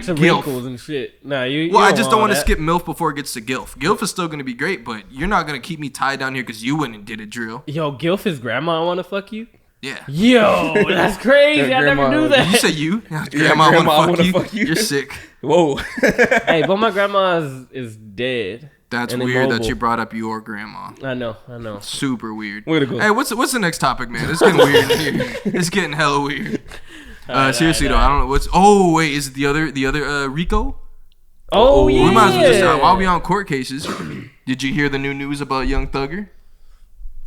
Some Gilf. wrinkles and shit. Nah, you. Well, I just don't want to skip MILF before it gets to GILF. GILF is still gonna be great, but you're not gonna keep me tied down here because you went and did a drill. Yo, Gilf is grandma want to fuck you? Yeah. Yo, that's crazy. I never knew that. Did you say you? Grandma wanna fuck you? You're sick. Whoa. Hey, but my grandma is dead. That's weird that you brought up your grandma. I know. Super weird. Way to go. Hey, what's the next topic, man? It's getting weird in here. It's getting hella weird. Seriously though, I don't know what's. Oh wait, is it the other Rico? Oh yeah. We might as well just while we on court cases. Did you hear the new news about Young Thugger?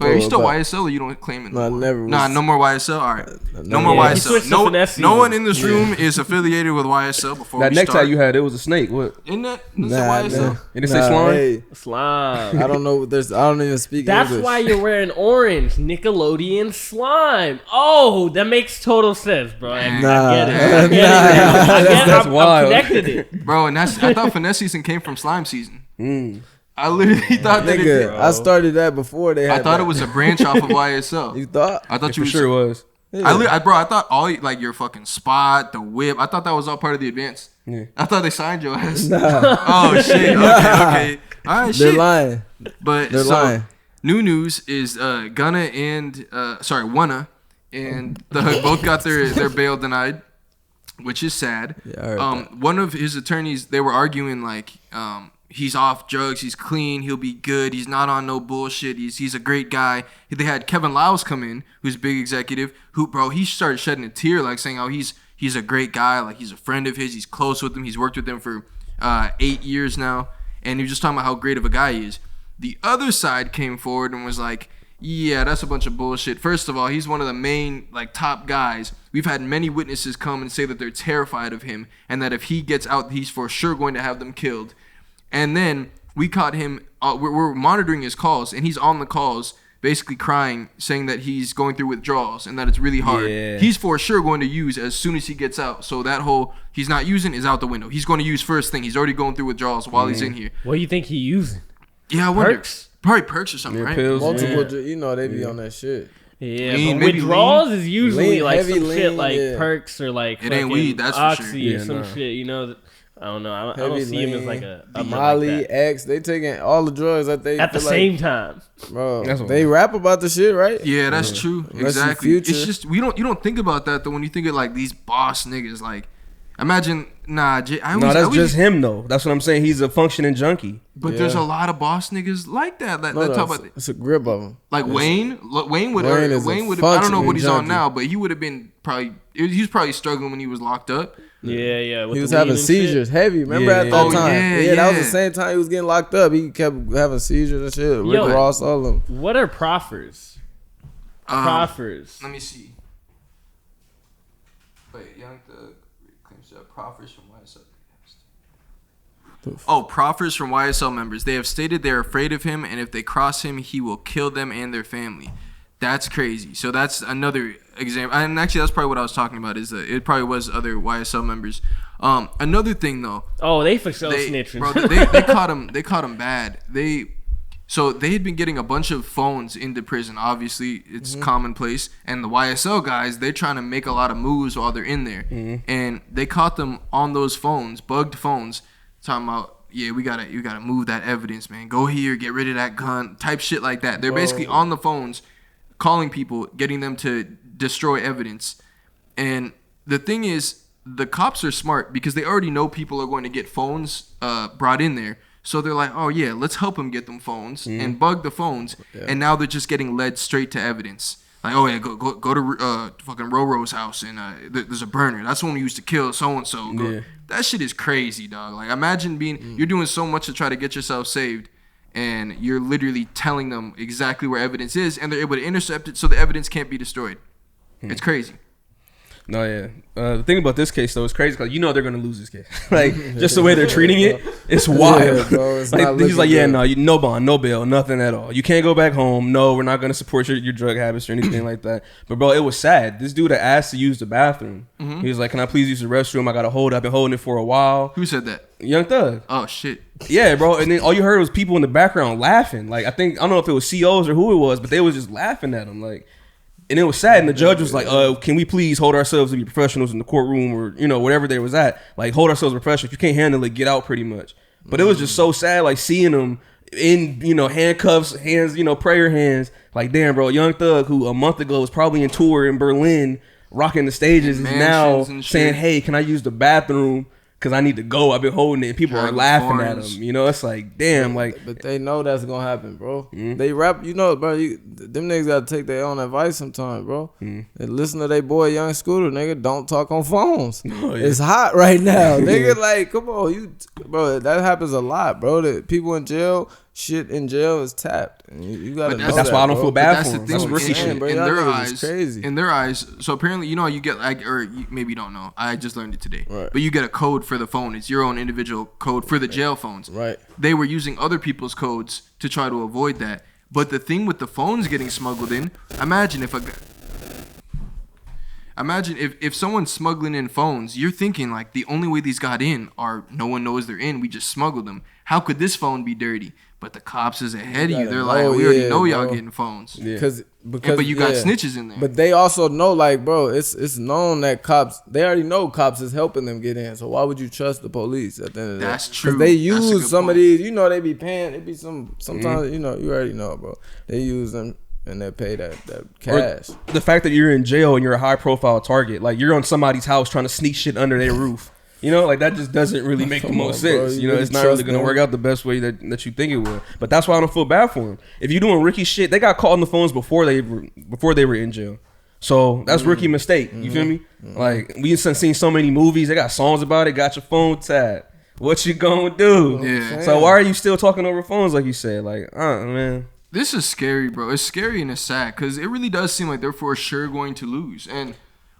Are you still YSL or you don't claim it? No, never. No more YSL. All right, no more YSL. No one in this room is affiliated with YSL. Before that we next start. time you had, it was a snake. What? Isn't that YSL? Did it say slime? Hey, Slime. I don't know. I don't even speak That's English. why you're wearing orange. Nickelodeon slime. Oh, that makes total sense, bro. I get it. That's wild. I connected it. Bro, and I thought finesse season came from slime season. I literally thought that it did. I started that before they had I thought it was a branch off of YSL. You thought? I thought For sure it was. Yeah. I thought all like your fucking spot, the whip. I thought that was all part of the advance. Yeah. I thought they signed your ass. Nah. Oh shit. Okay. All right. They're Shit. lying. But They're lying. New news is Gunna and Wunna and the Hood both got their bail denied, which is sad. Yeah, I heard that. One of his attorneys, they were arguing like he's off drugs, he's clean, he'll be good, he's not on no bullshit, he's a great guy. They had Kevin Lyles come in, who's a big executive, he started shedding a tear, like saying how he's a great guy, like he's a friend of his, he's close with him, he's worked with him for 8 years now, and he was just talking about how great of a guy he is. The other side came forward and was like, yeah, that's a bunch of bullshit. First of all, he's one of the main like top guys. We've had many witnesses come and say that they're terrified of him and that if he gets out, he's for sure going to have them killed. And then we caught him, we're monitoring his calls, and he's on the calls basically crying, saying that he's going through withdrawals and that it's really hard. Yeah. He's for sure going to use as soon as he gets out. So that whole he's not using is out the window. He's going to use first thing. He's already going through withdrawals while he's in here. What do you think he using? Yeah, I wonder. Perks? Probably perks or something, Yeah, right? pills. Multiple, they be on that shit. Yeah, Lean, but maybe withdrawals is usually Lean, like heavy some shit lean, like yeah. perks or like It ain't fucking weed, that's for Oxy sure. or Yeah, some nah. shit. You know, I don't know. I Heavy don't see him as lean, like a Molly, like that. X, they taking all the drugs that they At the feel same like, time. bro. That's what- They rap about the shit, right? Yeah, that's true. Unless you Exactly. Future. It's just you don't think about that though when you think of like these boss niggas. Like, imagine that's just him though. That's what I'm saying. He's a functioning junkie. But Yeah. there's a lot of boss niggas like that. That No, talk about it's a grip of them. like Wayne. Wayne would. Wayne is a Wayne would. I don't know what he's on functioning now, but he would have been probably. He was probably struggling when he was locked up. Yeah. With He the was weed having and shit. seizures, heavy. Remember Yeah, at yeah. that Oh, time? yeah, that was yeah. the same time he was getting locked up. He kept having seizures and shit. Rick Yo. Ross, all of them. What are proffers? Proffers. Let me see. Wait, Young Thug claims to have proffers from YSL. Oh, proffers from YSL members. They have stated they're afraid of him, and if they cross him, he will kill them and their family. That's crazy. So that's another example. And actually, that's probably what I was talking about. Is that it probably was other YSL members. Another thing though. Oh, they for sure snitching. Bro, they caught him. They caught him bad. They had been getting a bunch of phones into prison. Obviously, it's commonplace. And the YSL guys, they're trying to make a lot of moves while they're in there. And they caught them on those phones, bugged phones, talking about, yeah, you gotta move that evidence, man. Go here, get rid of that gun, type shit like that. They're basically on the phones, calling people, getting them to destroy evidence. And the thing is, the cops are smart because they already know people are going to get phones brought in there. So they're like, oh yeah, let's help them get them phones and bug the phones. Yeah. And now they're just getting led straight to evidence. Like, oh yeah, go to fucking Roro's house and there's a burner. That's the one we used to kill so and so. Yeah. That shit is crazy, dog. Like, imagine you're doing so much to try to get yourself saved, and you're literally telling them exactly where evidence is, and they're able to intercept it so the evidence can't be destroyed. It's crazy. No, yeah. The thing about this case though is crazy because they're gonna lose this case. Like just the way they're treating it, it's wild. Yeah, bro, it's like, not he's like, looking yeah, good. no, no bond, no bail, nothing at all. You can't go back home. No, we're not gonna support your drug habits or anything like that. But bro, it was sad. This dude had asked to use the bathroom. He was like, "Can I please use the restroom? I got to hold. I've been holding it for a while." Who said that? Young Thug. Oh shit. Yeah, bro. And then all you heard was people in the background laughing. Like I don't know if it was COs or who it was, but they was just laughing at him. Like, And it was sad, and the judge was like, can we please hold ourselves to be professionals in the courtroom, or, you know, whatever they was at. Like, hold ourselves professional. If you can't handle it, get out, pretty much. But it was just so sad, like, seeing them in, you know, handcuffs, hands, you know, prayer hands. Like, damn, bro, Young Thug, who a month ago was probably in tour in Berlin, rocking the stages, is now saying, hey, can I use the bathroom? Because I need to go. I've been holding it. And people are laughing at him. You know, it's like, damn. Like, but they know that's going to happen, bro. They rap, you know, bro. Them niggas got to take their own advice sometimes, bro. And listen to they boy Young Scooter, nigga. Don't talk on phones. Oh, yeah. It's hot right now. Nigga, like, come on. Bro, that happens a lot, bro. That people in jail, shit in jail is tapped. And you got to know that's why I don't feel bad for them. That's rookie shit. In their eyes, crazy. In their eyes, so apparently, you know, you get, like, or maybe you don't know. I just learned it today. Right. But you get a code for the phone. It's your own individual code for the jail phones. Right. They were using other people's codes to try to avoid that. But the thing with the phones getting smuggled in, imagine if someone's smuggling in phones, you're thinking, like, the only way these got in are no one knows they're in. We just smuggled them. How could this phone be dirty? But the cops is ahead of you. They're like, we already know y'all getting phones. Yeah. But you got snitches in there. But they also know, like, bro, it's known that cops, they already know cops is helping them get in. So why would you trust the police at the end of the day? That's true. Because they use some of these, you know, they be paying. It be sometimes, you know, you already know, bro. They use them and they pay that cash. Or the fact that you're in jail and you're a high profile target, like you're on somebody's house trying to sneak shit under their roof. You know, like that just doesn't really make the most sense. You know, it's not really gonna work out the best way that you think it will. But that's why I don't feel bad for him. If you're doing rookie shit, they got caught on the phones before they were in jail. So that's rookie mistake. You feel me? Like we've seen so many movies. They got songs about it. Got your phone tapped. What you gonna do? Yeah. So why are you still talking over phones like you said? Like, man. This is scary, bro. It's scary and it's sad because it really does seem like they're for sure going to lose, and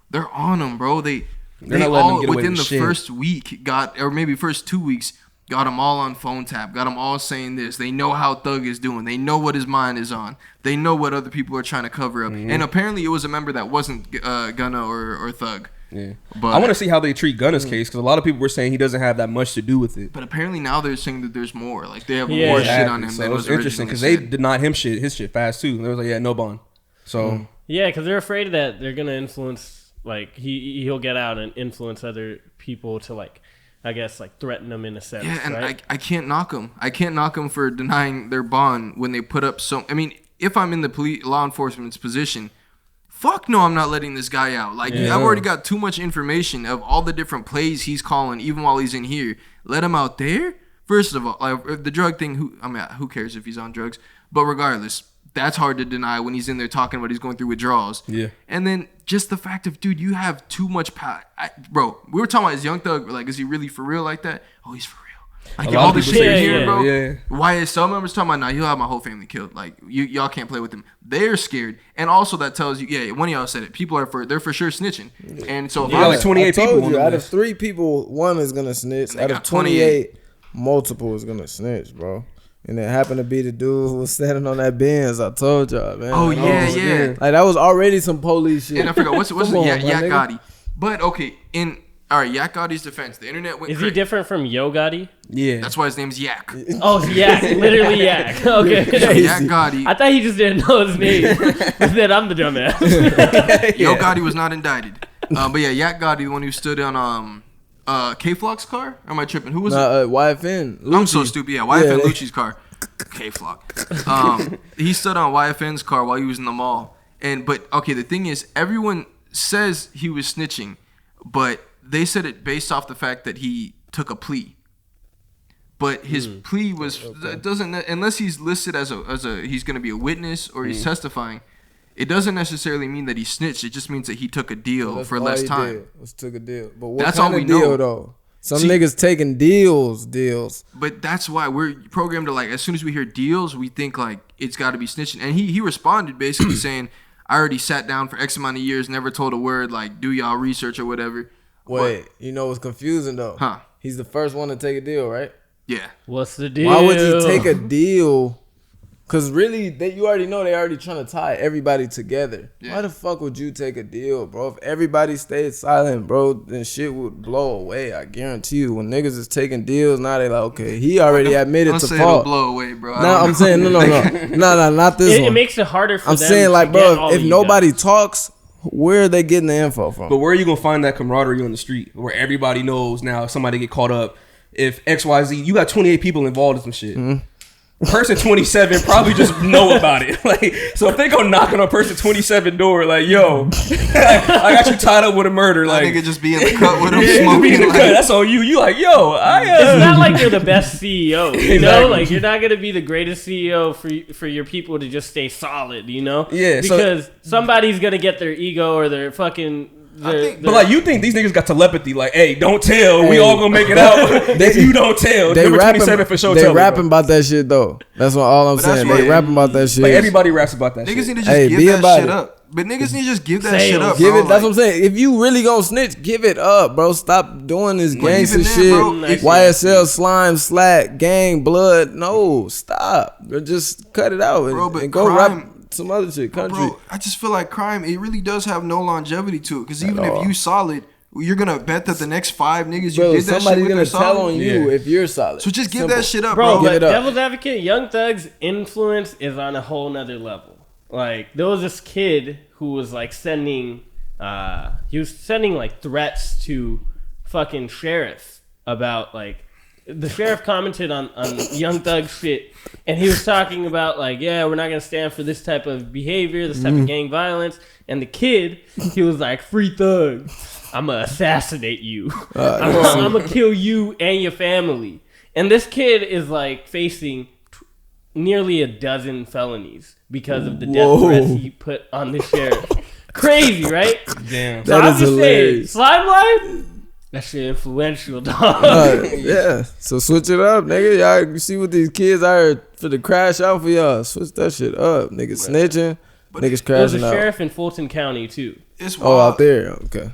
they're on them, bro. They all within the first week or maybe first 2 weeks, got them all on phone tap, got them all saying this. They know how Thug is doing. They know what his mind is on. They know what other people are trying to cover up. And apparently it was a member that wasn't Gunna or Thug. Yeah, but I want to see how they treat Gunna's case because a lot of people were saying he doesn't have that much to do with it. But apparently now they're saying that there's more. Like they have more shit on him. So it was interesting because they denied him his shit fast too. They was like, yeah, no bond. So yeah, because they're afraid that they're gonna influence. Like he'll get out and influence other people to, like, I guess, like threaten them in a sense. Yeah, and right? I can't knock them. I can't knock them for denying their bond when they put up so. I mean, if I'm in the law enforcement's position, fuck no, I'm not letting this guy out. Like I've already got too much information of all the different plays he's calling, even while he's in here. Let him out there. First of all, like the drug thing. Who cares if he's on drugs? But regardless. That's hard to deny when he's in there talking about he's going through withdrawals. Yeah. And then just the fact of, dude, you have too much power. Bro, we were talking about his Young Thug. Like, is he really for real like that? Oh, he's for real. Like, all the shit you're hearing, bro. Yeah. YSL members talking about, nah, he'll have my whole family killed. Like, y'all can't play with him. They're scared. And also that tells you, yeah, one of y'all said it. People they're for sure snitching. And so, like 28 people. Out of 3 people, 1 is going to snitch. Out of 28, multiple is going to snitch, bro. And it happened to be the dude who was standing on that Benz. I told y'all, man. Oh, yeah. Like, that was already some police shit. And I forgot, what's Yak Gotti? But, okay, Yak Gotti's defense, the internet went crazy. He different from Yo Gotti? Yeah. That's why his name's Yak. Oh, it's Yak. Literally Yak. Okay. So Yak Gotti. I thought he just didn't know his name. But then I'm the dumbass. Yo Gotti was not indicted. But, yeah, Yak Gotti, the one who stood on... K-Flock's car? Or am I tripping? Who was it? YFN. Lucci. I'm so stupid. Yeah, YFN Lucci's car. K-Flock. He stood on YFN's car while he was in the mall. But the thing is, everyone says he was snitching, but they said it based off the fact that he took a plea. But his plea was doesn't unless he's listed as a he's going to be a witness or he's testifying. It doesn't necessarily mean that he snitched. It just means that he took a deal for less time. Took a deal. But what kind of deal, though? Some niggas taking deals. But that's why we're programmed to, like, as soon as we hear deals, we think, like, it's got to be snitching. And he responded basically saying, I already sat down for X amount of years, never told a word, like, do y'all research or whatever. Wait, you know what's confusing, though? Huh? He's the first one to take a deal, right? Yeah. What's the deal? Why would you take a deal Cause really, you already know they already trying to tie everybody together. Yeah. Why the fuck would you take a deal, bro? If everybody stayed silent, bro, then shit would blow away. I guarantee you. When niggas is taking deals, now they like, okay, he already admitted to Don't say fault. it'll blow away, bro. No, I'm saying no, not this one. It makes it harder for I'm them saying to like, get bro, all if you nobody guys. talks, where are they getting the info from? But where are you gonna find that camaraderie on the street where everybody knows now if somebody get caught up? If XYZ, you got 28 people involved in some shit. Mm-hmm. Person 27 probably just know about it. Like, so if they go knocking on person 27 door, like, yo, I got you tied up with a murder. Like, Like, nigga just be in the cut with him yeah, smoking. be in the like, cut. That's all you. You like, yo, It's not like you're the best CEO, you Exactly. know? Like, you're not going to be the greatest CEO for your people to just stay solid, you know? Yeah, so- Because somebody's going to get their ego or their fucking... think- But like, you think these niggas got telepathy? Like, hey, don't tell. We Hey. all gonna make it out. If you don't tell, They number rapping, 27 for sure. they tell me, rapping bro. about that shit though. That's all I'm But that's saying. what- They rapping about that shit. Like, everybody raps about that niggas shit. need to just Hey, give be that about shit it. up. But niggas need to just give that Sales. shit up, Give bro. it. That's what Like, I'm saying. If you really gonna snitch, give it up, bro. Stop doing this But gangster even then, shit. bro, if- YSL, slime, slack, gang, blood. No, stop. Just cut it out Bro, but and go crime- rap some other shit. Country. Bro, I just feel like crime, it really does have no longevity to it. Because even all. if you solid, you're going to bet that the next 5 niggas Bro, you did that shit somebody's with gonna are tell solid. on you Yeah. if you're solid. So just give Simple. that shit up, Bro, bro. Give but it up. Devil's Advocate, Young Thug's influence is on a whole nother level. Like, there was this kid who was like sending like threats to fucking sheriffs about like, the sheriff commented on Young Thug's shit, and he was talking about like, yeah, we're not gonna stand for this type of behavior, this type of gang violence. And the kid, he was like, free Thug, I'm gonna assassinate you. I'm gonna kill you and your family. And this kid is like facing nearly a dozen felonies because of the death Whoa. threats he put on the sheriff. Crazy, right? Damn. So That I'm is just saying, hilarious. Slime Life, that shit influential, dog. Yeah. So switch it up, nigga. Y'all you see what these kids are for the crash out for y'all. Switch that shit up. Niggas snitching. Niggas There's a crashing out. sheriff in Fulton County too. It's Oh, wild. out there. Okay.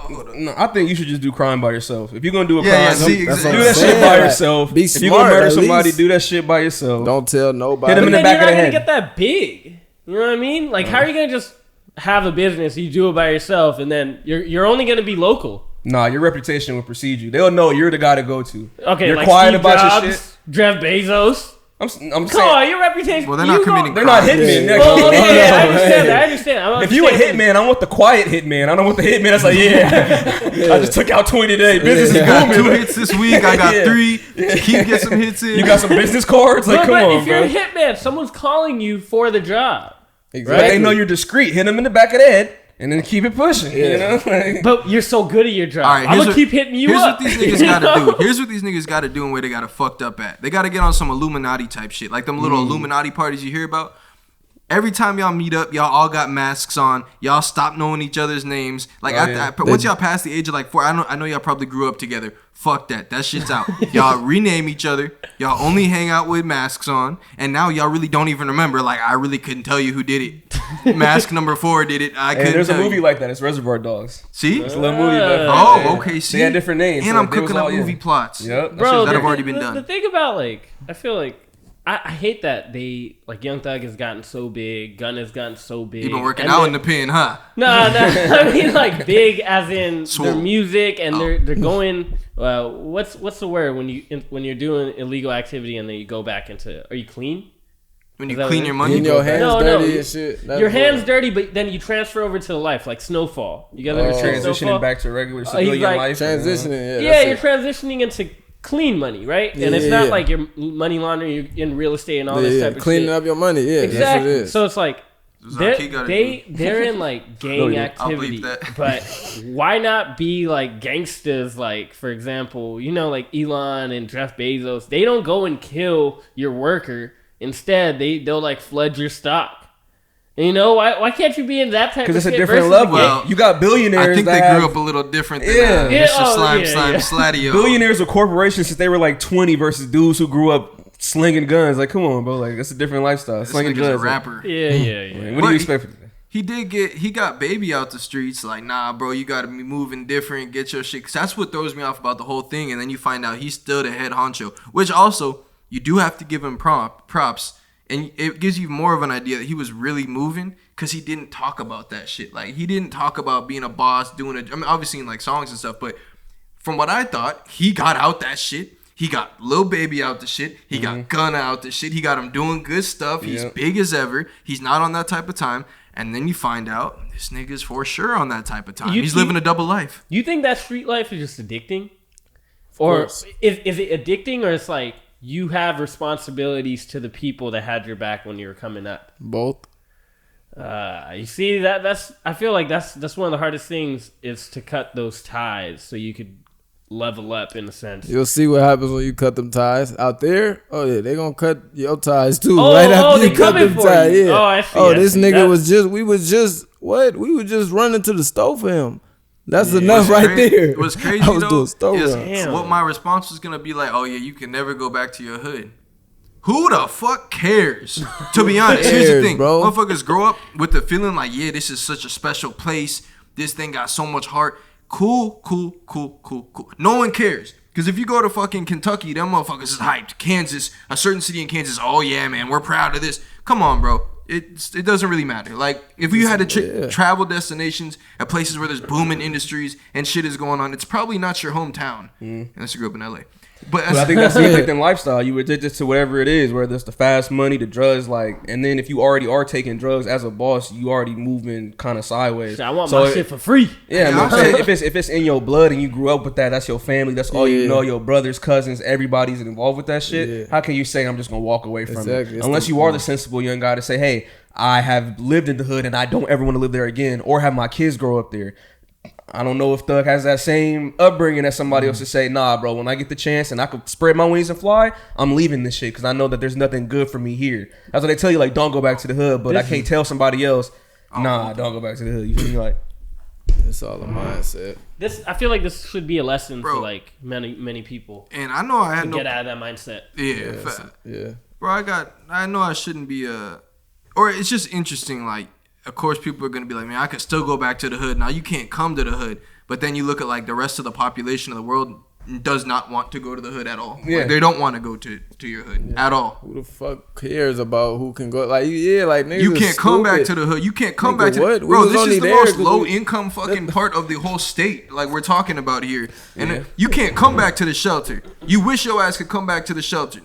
No, I think you should just do crime by yourself. If you're gonna do a Yeah, crime, yeah, see, do exactly. that shit Saying, by like, yourself. be If you're gonna smart, murder at somebody, least. do that shit by yourself. Don't tell nobody. Hit 'em in But the then back you're of not the gonna head. get that big. You know what I mean? Like, how are you gonna just have a business? You do it by yourself, and then you're only gonna be local. Nah, your reputation will precede you. They'll know you're the guy to go to. Okay, You're like quiet Steve about Jobs, your shit. Jeff Bezos. I'm Come saying, on, your reputation. Well, they're not you committing they're not crime. hitmen. Yeah. Well, They're- okay, I understand. I understand. I'm If you a understanding. hitman, I want the quiet hitman. I don't want the hitman that's like, yeah, I just took out 20 today. Business You is got 2 booming. hits this week. I got Yeah. 3. Keep get some hits in. You got some business cards? Like, But, come but on, if you're bro. a hitman, someone's calling you for the job. But Exactly. they know you're discreet. Hit them in the back of the head and then keep it pushing. You Yeah. know? Like, But you're so good at your job. All right, I'm here's gonna what- keep hitting you Here's up. what these niggas You gotta know? do. Here's what these niggas gotta do and where they gotta fucked up at. They gotta get on some Illuminati type shit. Like them little Illuminati parties you hear about. Every time y'all meet up, y'all all got masks on. Y'all stop knowing each other's names. Like Oh, yeah. once y'all pass the age of like 4, I know y'all probably grew up together. Fuck that. That shit's out. Y'all rename each other. Y'all only hang out with masks on. And now y'all really don't even remember. Like, I really couldn't tell you who did it. Mask number 4 did it. I hey, couldn't there's a tell movie you. like that. It's Reservoir Dogs. See? It's a little movie. But Oh, okay. See, They had different names. And so I'm they was cooking up all- yeah. movie plots. Yep. Bro, that the have already thing- been done. The thing about like, I feel like I hate that they like Young Thug has gotten so big, Gun has gotten so big. You been working and out then- in the pen, huh? No, I mean like big as in Swole. their music and Oh. they're going. What's the word when you're doing illegal activity and then you go back into? Are you clean? When Is you that clean what it your is? money. Getting your hands No, dirty you- and shit. That's Your hands what- dirty, but then you transfer over to the life like Snowfall. You guys ever seen Transitioning Snowfall? back to regular he's civilian like life. Transitioning. Yeah, that's you're it. transitioning into clean money, right? And Yeah, it's not yeah. like you're money laundering, you're in real estate and all this Yeah, type of cleaning shit. up your money. Yeah, that's what Exactly. it is. So it's like Zaki gotta they're in like gang yeah. I'll activity, bleep that. but why not be like gangsters? Like for example, like Elon and Jeff Bezos, they don't go and kill your worker. Instead, they'll like flood your stock. And why can't you be in that type of Because it's a shit different versus level. the gang? Well, You got billionaires. I think they that grew have up a little different than Yeah. Yeah, Mr. oh, Slime yeah, Slime yeah. Slatio. billionaires with corporations since they were like 20 versus dudes who grew up slinging guns. Like, come on, bro. Like, that's a different lifestyle. This Slinging nigga's guns. a like, rapper. Yeah. what do But you expect from that? He got Baby out the streets. Like, nah, bro, you gotta be moving different. Get your shit. 'Cause that's what throws me off about the whole thing. And then you find out he's still the head honcho. Which also, you do have to give him props. And it gives you more of an idea that he was really moving because he didn't talk about that shit. Like, he didn't talk about being a boss, doing it. I mean, obviously in like songs and stuff, but from what I thought, he got out that shit. He got Lil Baby out the shit. He got Gunna out the shit. He got him doing good stuff. He's big as ever. He's not on that type of time. And then you find out this nigga's for sure on that type of time. He's living a double life. You think that street life is just addicting? Or is it addicting, or it's like you have responsibilities to the people that had your back when you were coming up? Both. You see, that's I feel like that's one of the hardest things is to cut those ties so you could level up in a sense. You'll see what happens when you cut them ties out there. Oh yeah, they gonna cut your ties too. Right after you cut them ties. Yeah. Oh, I see. Oh, this nigga we were just running to the store for him. That's enough right there. It was crazy though. What my response was gonna be like, oh yeah, you can never go back to your hood. Who the fuck cares? To be honest, here's the thing. Bro. Motherfuckers grow up with the feeling like, yeah, this is such a special place. This thing got so much heart. Cool. No one cares. Because if you go to fucking Kentucky, them motherfuckers is hyped. Kansas, a certain city in Kansas, oh yeah, man, we're proud of this. Come on, bro. It doesn't really matter. Like, if you had to travel destinations at places where there's booming industries and shit is going on, it's probably not your hometown. Unless you grew up in LA. But I think that's the addicting lifestyle. You addicted to whatever it is, whether it's the fast money, the drugs, like, and then if you already are taking drugs as a boss, you already moving kind of sideways. I want my shit for free. Yeah, I'm saying if it's in your blood and you grew up with that, that's your family, that's all you know. Your brothers, cousins, everybody's involved with that shit. Yeah. How can you say I'm just gonna walk away from it? Unless you are the sensible young guy to say, hey, I have lived in the hood and I don't ever want to live there again, or have my kids grow up there. I don't know if Thug has that same upbringing as somebody else to say, nah, bro, when I get the chance and I could spread my wings and fly, I'm leaving this shit because I know that there's nothing good for me here. That's what they tell you, like, don't go back to the hood, but I can't tell somebody else, nah, don't go back to the hood. You feel me? Like, it's all a mindset. I feel like this should be a lesson for like many people. And I know I had to get out of that mindset. Yeah. Bro, I know I shouldn't be or it's just interesting, like, of course, people are going to be like, man, I could still go back to the hood. Now, you can't come to the hood. But then you look at, like, the rest of the population of the world does not want to go to the hood at all. Yeah. Like, they don't want to go to your hood at all. Who the fuck cares about who can go? Like, like, niggas you can't come back to the hood. You can't come back to what? Bro, this is the most low-income fucking part of the whole state, like, we're talking about here. And you can't come back to the shelter. You wish your ass could come back to the shelter.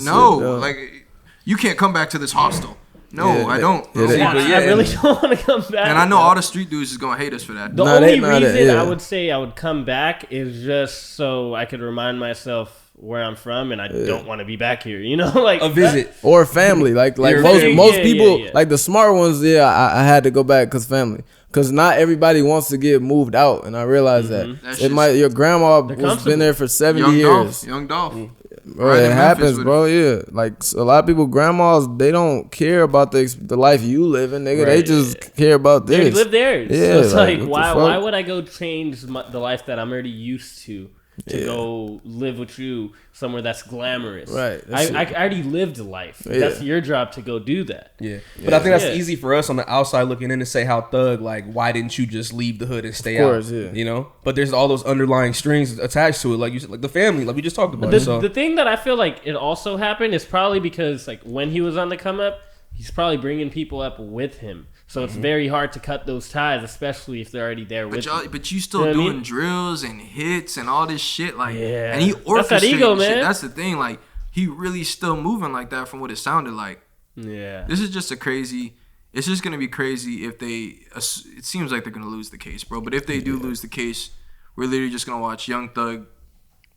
No. Like, you can't come back to this hostel. No, I don't. I really don't want to come back. And I know all the street dudes is going to hate us for that. The only reason I would say I would come back is just so I could remind myself where I'm from and I don't want to be back here. You know, like a visit. Or family. Like most people, like the smart ones, I had to go back because family. Because not everybody wants to get moved out. And I realize that. Your grandma was been there for 70 years. Young Dolph. Bro, it happens, bro. Yeah, like a lot of people, grandmas, they don't care about the life you live in, nigga. They just care about this. They live theirs. Yeah, so it's like why would I go change the life that I'm already used to go live with you somewhere that's glamorous? Right. I already lived a life. Yeah. That's your job to go do that. Yeah. But I think that's easy for us on the outside looking in to say how Thug, like, why didn't you just leave the hood and stay out? Of course, yeah. You know? But there's all those underlying strings attached to it, like you said, like the family, like we just talked about. The thing that I feel like it also happened is probably because, like, when he was on the come up, he's probably bringing people up with him. So it's very hard to cut those ties, especially if they're already there with you. But you still doing drills and hits and all this shit. Like, and he orchestrates that ego, man. Shit. That's the thing. Like, he really still moving like that from what it sounded like. Yeah. This is just it's just going to be crazy if it seems like they're going to lose the case, bro. But if they do lose the case, we're literally just going to watch Young Thug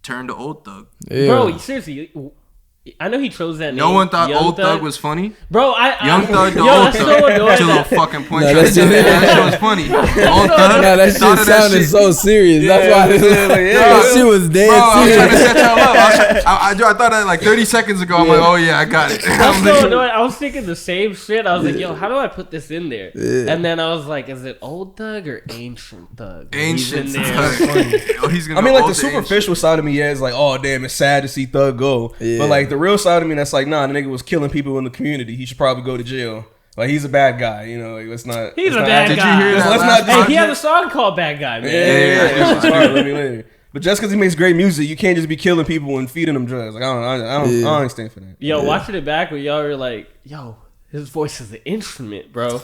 turn to Old Thug. Yeah. Bro, seriously, I know he chose that name. No one thought Old Thug was funny. Bro, Young Thug to Old Thug. To a fucking point. That shit was funny. Old Thug. That shit sounded so serious. That's why that shit was dead serious. I was trying to set y'all up. I thought that like 30 seconds ago. I'm like, oh yeah, I got it. I was thinking the same shit. I was like, yo, how do I put this in there? And then I was like, is it Old Thug or Ancient Thug? Ancient Thug. I mean, like the superficial side of me is like, oh damn, it's sad to see Thug go. But like the real side of me that's like, nah, the nigga was killing people in the community. He should probably go to jail. Like, he's a bad guy, you know. Like, let's not. He's a bad guy. Did you hear that? Hey, he has a song called "Bad Guy," man. Yeah. Let me later. But just because he makes great music, you can't just be killing people and feeding them drugs. Like I don't stand for that. Yo, watching it back when y'all were like, yo, his voice is an instrument, bro.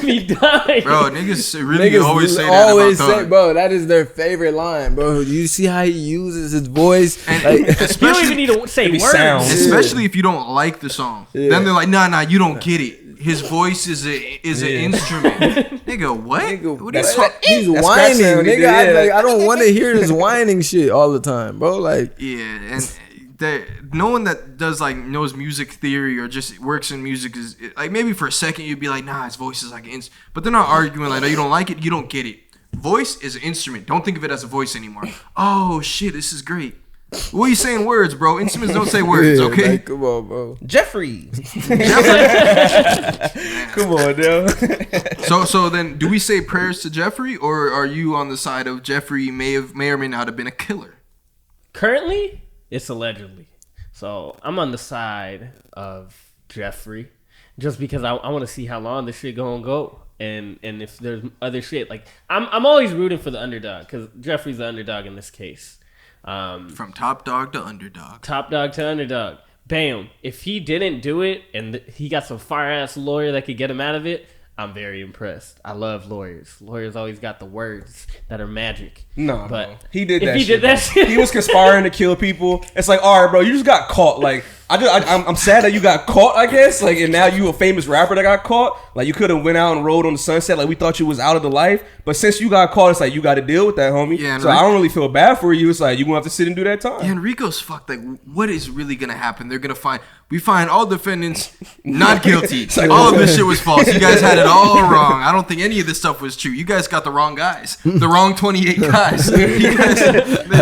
Me dying. Bro, niggas really always say that about Thug. Bro, that is their favorite line, bro. You see how he uses his voice? And You don't even need to say words. Especially if you don't like the song. Then they're like, nah, you don't get it. His voice is an instrument. Nigga, what? What is he's whining, nigga. I don't want to hear this whining shit all the time, bro. Like, yeah, and no one that does like knows music theory or just works in music is like maybe for a second you'd be like, nah, his voice is like but they're not arguing like, no, you don't like it, you don't get it. Voice is an instrument. Don't think of it as a voice anymore. Oh shit, this is great. What are you saying words, bro? Instruments don't say words, okay? Like, come on, bro. Jeffrey. Come on, yo. So then, do we say prayers to Jeffrey, or are you on the side of Jeffrey may or may not have been a killer? Currently, it's allegedly. So I'm on the side of Jeffrey, just because I want to see how long this shit gonna go, and if there's other shit. Like I'm always rooting for the underdog because Jeffrey's the underdog in this case. From top dog to underdog. Top dog to underdog. Bam. If he didn't do it and he got some fire ass lawyer that could get him out of it, I'm very impressed. I love lawyers. Lawyers always got the words that are magic. No, but no. He did that. He did that shit. He was conspiring to kill people. It's like, all right, bro, you just got caught. Like, I'm sad that you got caught, I guess. Like, and now you a famous rapper that got caught. Like, you could have went out and rode on the sunset. Like, we thought you was out of the life. But since you got caught, it's like, you got to deal with that, homie. Yeah, so I don't really feel bad for you. It's like, you going to have to sit and do that time. Yeah, and Rico's fucked. Like, what is really going to happen? They're going to we find all defendants not guilty. Like, all of this shit was false. You guys had it all wrong. I don't think any of this stuff was true. You guys got the wrong guys. The wrong 28 guys. You guys,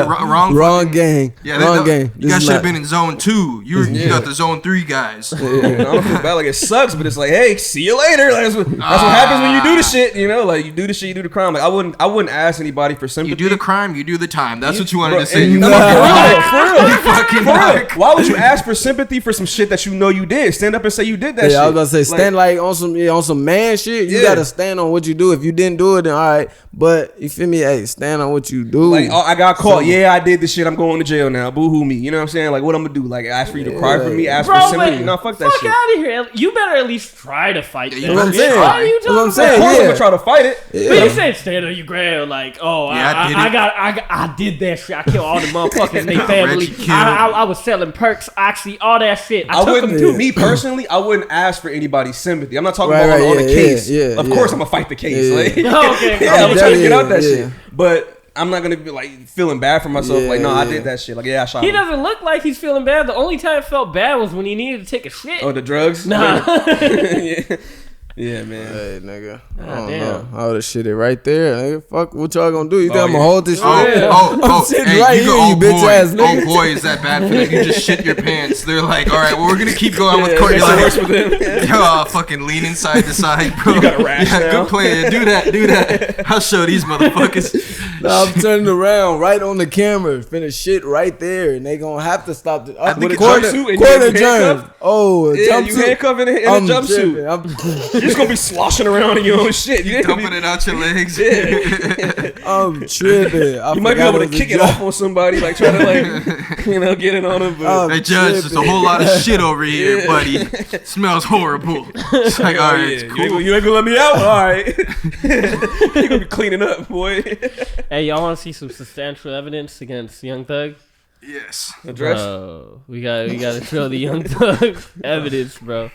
wrong gang. Yeah, wrong gang. You guys should have been in zone 2. You got the zone 3 guys. Yeah, I don't feel bad. Like, it sucks, but it's like, hey, see you later. Like, that's what happens when you do the shit. You know, like, you do the shit, you do the crime. Like, I wouldn't ask anybody for sympathy. You do the crime, you do the time. That's what you wanted to say. For real. Why would you ask for sympathy for some shit that you know you did? Stand up and say you did that shit. I was about to say, stand like on some man shit. You gotta stand on what you do. If you didn't do it, then all right. But you feel me? Hey, stand on what you do. Like, I got caught. Yeah, I did this shit. I'm going to jail now. Boo hoo me. You know what I'm saying? Like, what I'm gonna do? Like, ask for you to cry for me? Ask for sympathy? No, fuck that shit. Fuck out of here. You better at least try to fight that. That's what I'm saying. That's what I'm saying. Of course I'm gonna try to fight it. But you said stand on your ground. Like, oh, I did that shit. I killed all the motherfuckers in their family. I was selling perks, oxy, all that shit. I took them too. Me personally, I wouldn't ask for anybody's sympathy. I'm not talking about on the case. Of course, I'm gonna fight the case. Like, okay. I'm trying to get out that shit. But I'm not gonna be like feeling bad for myself. Like, no, I did that shit. Like, yeah, I shot him. He doesn't look like he's feeling bad. The only time it felt bad was when he needed to take a shit. Oh, the drugs? Nah. Yeah, man. Hey, nigga. I don't know. All the shit is right there, nigga. Fuck, what y'all gonna do? You think I'm gonna hold this shit? I'm sitting right here, you bitch ass nigga. Oh boy, is that bad for them? You just shit your pants. They're like, all right, well, we're gonna keep going with Courtney. Fucking leaning side to side, bro. You got a rash now. Good plan. Do that. I'll show these motherfuckers. Now I'm turning around right on the camera, finish shit right there, and they gonna have to stop the quarter germs. Oh, yeah, you handcuffing in a jumpsuit. You're just gonna be sloshing around in your own shit. You dumping it out your legs. Yeah. I'm tripping. You might be able to kick it off on somebody, like try to get it on them. But hey, Judge, there's a whole lot of shit over here, buddy. It smells horrible. It's like, all right, it's cool. You ain't gonna let me out? All right. You're gonna be cleaning up, boy. Hey, y'all want to see some substantial evidence against Young Thug? Yes. Address. Bro, we got to show the Young Thug evidence, bro.